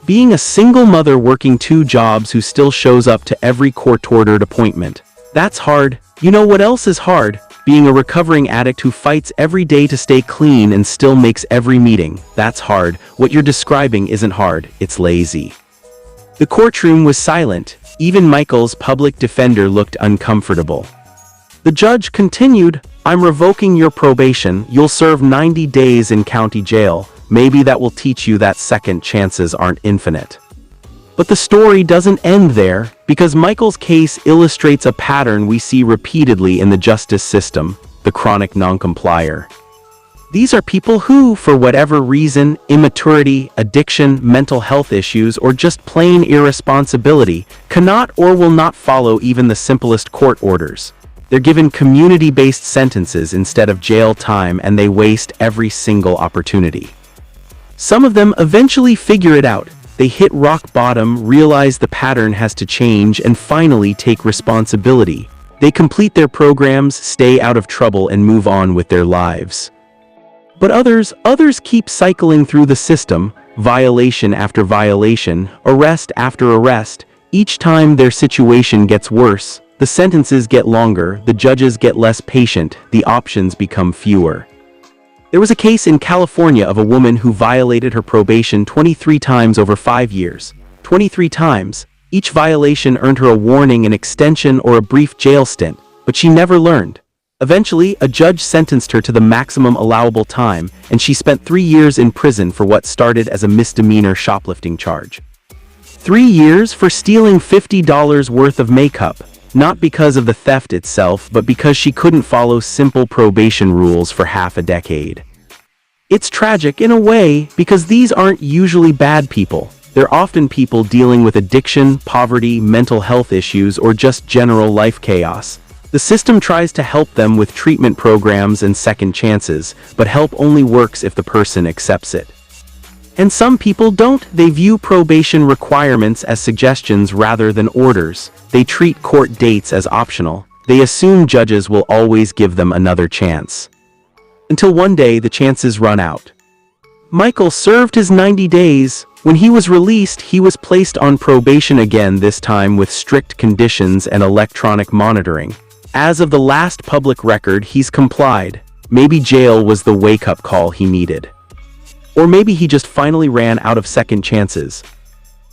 Being a single mother working 2 jobs who still shows up to every court-ordered appointment. That's hard. You know what else is hard? Being a recovering addict who fights every day to stay clean and still makes every meeting. That's hard. What you're describing isn't hard, it's lazy. The courtroom was silent. Even Michael's public defender looked uncomfortable. The judge continued, "I'm revoking your probation. You'll serve 90 days in county jail. Maybe that will teach you that second chances aren't infinite." But the story doesn't end there, because Michael's case illustrates a pattern we see repeatedly in the justice system: the chronic noncomplier. These are people who, for whatever reason, immaturity, addiction, mental health issues, or just plain irresponsibility, cannot or will not follow even the simplest court orders. They're given community-based sentences instead of jail time, and they waste every single opportunity. Some of them eventually figure it out. They hit rock bottom, realize the pattern has to change, and finally take responsibility. They complete their programs, stay out of trouble, and move on with their lives. But others keep cycling through the system, violation after violation, arrest after arrest. Each time their situation gets worse, the sentences get longer, the judges get less patient, the options become fewer. There was a case in California of a woman who violated her probation 23 times over 5 years. 23 times. Each violation earned her a warning, an extension, or a brief jail stint, but she never learned. Eventually, a judge sentenced her to the maximum allowable time, and she spent 3 years in prison for what started as a misdemeanor shoplifting charge. 3 years for stealing $50 worth of makeup. Not because of the theft itself, but because she couldn't follow simple probation rules for half a decade. It's tragic in a way, because these aren't usually bad people. They're often people dealing with addiction, poverty, mental health issues, or just general life chaos. The system tries to help them with treatment programs and second chances, but help only works if the person accepts it. And some people don't. They view probation requirements as suggestions rather than orders. They treat court dates as optional. They assume judges will always give them another chance. Until one day the chances run out. Michael served his 90 days. When he was released, he was placed on probation again, this time with strict conditions and electronic monitoring. As of the last public record, he's complied. Maybe jail was the wake-up call he needed. Or maybe he just finally ran out of second chances.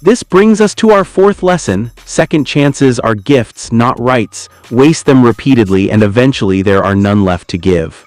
This brings us to our 4th lesson: second chances are gifts, not rights. Waste them repeatedly, and eventually there are none left to give.